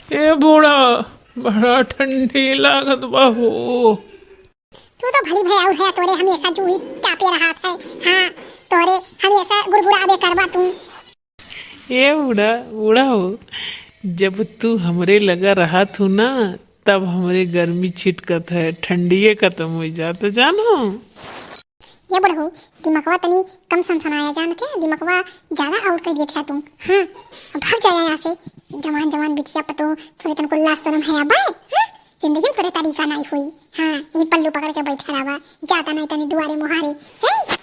ए बूढ़ा, बड़ा ठंडी लागत बा हो। तू तो भली भाई और है, तोरे हमेशा जूही चापे रहा है। हाँ, तोरे हमेशा गुड़गुड़ाबे करबा तू। ए बूढ़ा, बूढ़ा हो, जब तू हमरे लगा रहा थू ना, तब हमरे गर्मी छिटकत है, ठंडिये खत्म हो जाता जानो। ये बुढ़ऊ, दिमकवा तनी कम सनसनाया जानते, दिमकवा ज्यादा आउट कर दिया था तुम। हाँ, अब भाग जाया यहाँ से। जवान जवान बिटिया पतो थोड़े तन को लाज शरम है अबे। हाँ, जिंदगी में तोरे तरीका नहीं हुई। हाँ, ये पल्लू पकड़ के बैठा रहा, जाता नहीं तनी दुआरे मुहारे चल।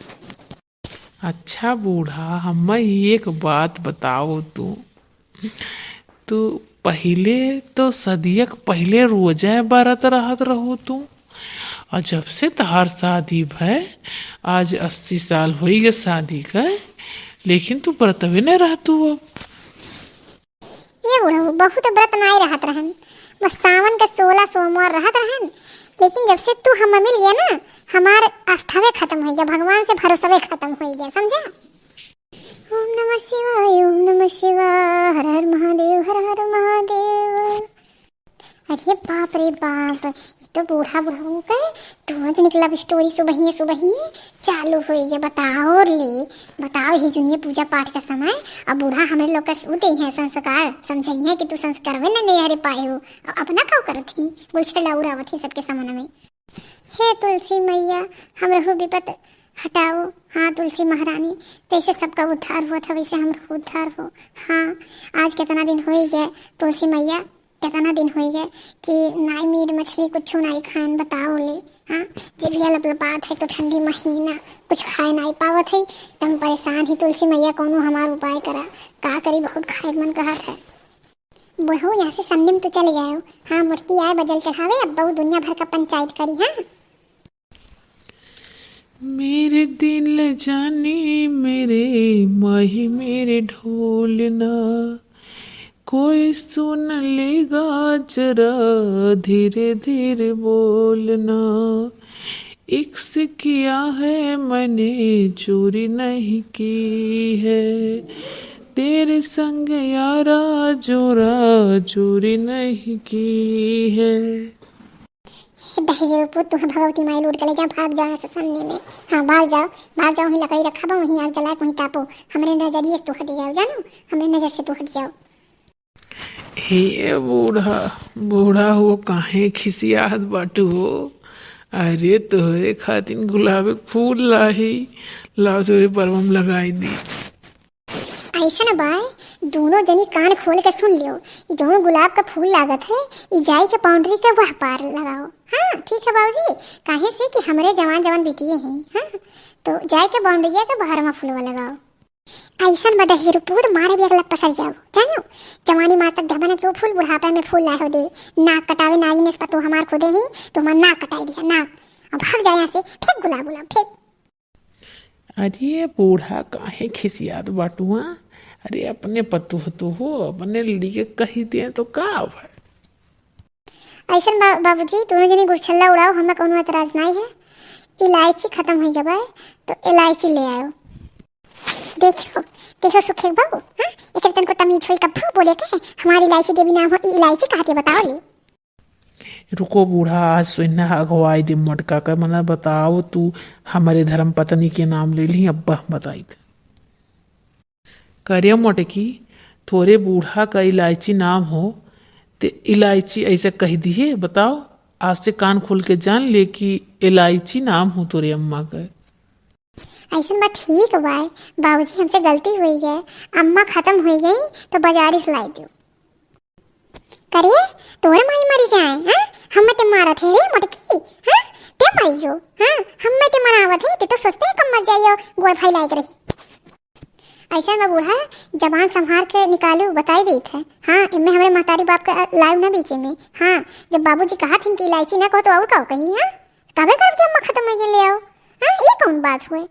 अच्छा बूढ़ा, हमें एक बात बताओ तू तू पहले तो सदियक पहले रोजा बरत रहत रहो तू, और जब से तहार शादी भय, आज 80 साल हो गए शादी का, लेकिन तू बरतवे नहीं रहतू अब। ये बुढ़ऊ बहुत व्रत नहीं रहत रहन, बस सावन के 16 सोमवार रहत रहन। लेकिन जब से तू हम मिल गया ना, हमार आस्थावे खत्म हो गया, भगवान से भरोसावे खत्म हो गया, समझा। ओम नमः शिवाय, ओम नमः शिवाय, हर हर महादेव, हर हर महादेव। अरे बाप रे बाप, ये तो बूढ़ा बुढ़ाऊ का रोज निकला स्टोरी सुबह ही चालू हो गया। बताओ ले, बताओ ही जुनिये पूजा पाठ का समय, अब बूढ़ा हमारे लोग का सूते हैं संस्कार, समझाई है कि तू संस्कार में नहीं हरे पाए हो, अपना खाओ करत ही गुलछड़ा उड़ावत ही सबके सामने में। हे तुलसी मैया, हमरो विपत हटाओ। हाँ तुलसी महारानी, जैसे सबका उद्धार हुआ था वैसे हमरो उद्धार हो। हाँ, आज कितना दिन हो ही गए तुलसी मैया, कितना दिन हो गए कि नाई मीट मछली कुछ नहीं खान, बताओ ले। हाँ, जिभिया लपलपात है तो ठंडी महीना कुछ खाए नहीं पावत है, तुम परेशान ही तुलसी मैया, कोनो हमार उपाय करा, का करी, बहुत खाए मन कहा था। बुढ़ऊ यहाँ से संदिम तो चले जाओ। हाँ, मुर्गी आए बजल चढ़ावे, अब बहु दुनिया भर का पंचायत करी। हाँ, मेरे दिल जाने मेरे माही मेरे ढोलना, कोई सुन लेगा जरा धीरे धीरे बोलना, इक्स किया है मैंने चोरी नहीं की है, तेरे संग यारा जोरा चोरी नहीं की है। दहेज पुत तुम्हें भगवती माई लूट के ले जा, भाग जाओ ऐसे सामने में। हाँ, भाग जाओ, भाग जाओ, वहीं लकड़ी रखा बा, वहीं आग जला, वहीं तापो, हमारे नजरिए से तो हट जाओ, जानो, हमारे नजर से तो हट जाओ। हे बूढ़ा, बूढ़ा हो काहे खिसियात बाटू हो। अरे तोहरे खातिर गुलाब के फूल लाही, लाओ तोरे परवम लगाई दी। ऐसा ना बाय, दोनों जनी कान खोल के सुन लियो, ये जो गुलाब का फूल लागत है, ये जाई के बाउंड्री के वह पार लगाओ। हाँ ठीक है बाबूजी, काहे से कि हमारे जवान जवान बिटिए हैं। हाँ, तो जाई के बाउंड्री के बाहर में फूलवा लगाओ। ऐसा बदहिर पूर मारे भी अगला पसर जाओ, जानो, जवानी मार तक धबने के फूल बुढ़ापे में फूल लाए हो दे, नाक कटावे नाई ने तो हमार खुदे ही तो हमार नाक कटाई दिया, नाक। अब भाग जाए यहाँ से, फेंक गुलाब गुलाब फेंक। अरे बूढ़ा काहे खिसियात बाटू। हाँ, अरे अपने पतु तो हो, अपने लड़ी के कही दे तो का है। ऐसा बाबूजी दोनों जने गुलछल्ला उड़ाओ, हमें कोनो एतराज नहीं है। इलायची खत्म हो गया भाई, तो इलायची ले आओ। देखो देखो सुखे बाबू, हाँ, एक तन को तमीज होई कब बोले के हमारी इलायची देवी नाम हो, इलायची कहते बताओ ले। रुको बूढ़ा, आज सुनना अगवाई दे मटका का, मना बताओ तू हमारे धर्म पत्नी के नाम ले ली, अब्बा बताई थे करिया मोटकी, थोड़े बूढ़ा का इलायची नाम हो तो इलायची ऐसे कह दिए, बताओ, आज से कान खोल के जान ले कि इलायची नाम हो तोरे अम्मा का। ऐसा बात ठीक है बाबूजी, हमसे गलती हुई है, अम्मा खत्म हो गई तो बाजारी से लाई दो। करिए तोरे माई मरी जाए। हाँ, हमें ते मारा थे रे मटकी। हाँ, ते मरी जो। हाँ, हमें ते मरावत है, ते तो सोचते हैं कब मर जाइयो, गोड़ भाई लायक रही। ऐसा ना बूढ़ा, जबान संभाल के निकालू बताई दी थे। हाँ, इनमें हमारे महतारी बाप का लाइव ना बीचे में। हाँ, जब बाबूजी कहा थे कि इलायची ना कहो तो और कहो कही। हाँ, कबे कर जब अम्मा खत्म हो गई ले आओ। हाँ, ये कौन बात हुए।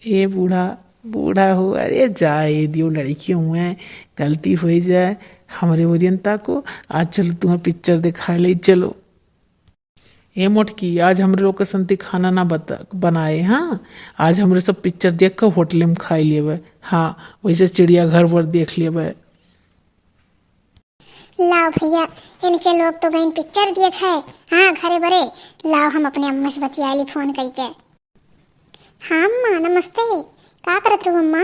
ए बूढ़ा, बूढ़ा हो, अरे जाए दियो, लड़की हुए, गलती हो जाए हमारे ओरियंता को। आज चलो तुम्हें पिक्चर दिखा ले, चलो। ए मोटकी, आज हमरे लोग के संति खाना ना बनाए। हाँ, आज हमरे सब पिक्चर देख कर होटल में खाई लेवे। हाँ, वैसे चिड़िया घर वर देख लेवे। लाओ भैया, इनके लोग तो गई पिक्चर देख है। हाँ घरे बरे, लाओ हम अपने अम्मा से बतियाली फोन करके। हाँ अम्मा नमस्ते, का करत रहो अम्मा?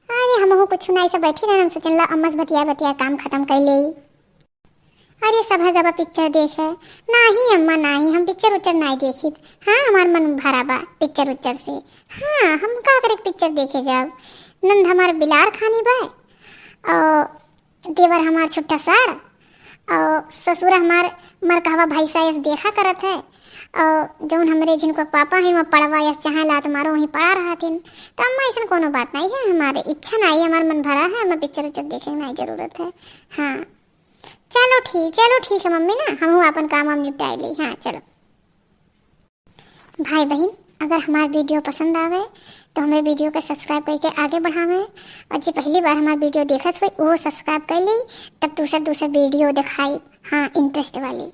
अरे हमहू कुछ नहीं, सब बैठी रहन, हम सोचन ला अम्मा से बतिया बतिया काम खत्म कर ले। अरे सब गबा पिक्चर देखे? नहीं अम्मा नहीं, हम पिक्चर उच्चर नहीं देखी। हाँ हमार मन भरा बा पिक्चर उच्चर से। हाँ हम का करे पिक्चर देखे जाब? नंद हमार बिलार खानी बा, और देवर हमार छुट्टा साड़, और ससुर हमार मरकहवा भाई सास देखा करत है, और जौन हमरे जिनको पापा है वहाँ पढ़वा या जहाँ लात मारो वहीं पढ़ा रहा थी। तो अम्मा ऐसा कोनो बात नहीं है, हमारे इच्छा नहीं है, हमार मन भरा है, हमें पिक्चर उच्चर देखे नहीं जरूरत है। हाँ चलो ठीक है मम्मी ना, हम अपन काम हम निपटाए ली। हाँ चलो भाई बहन, अगर हमारा वीडियो पसंद आवे तो हमें वीडियो को सब्सक्राइब करके आगे बढ़ावे, और जो पहली बार हमारा वीडियो देखत हुई वो सब्सक्राइब कर ली, तब दूसरा वीडियो दिखाई। हाँ इंटरेस्ट वाली।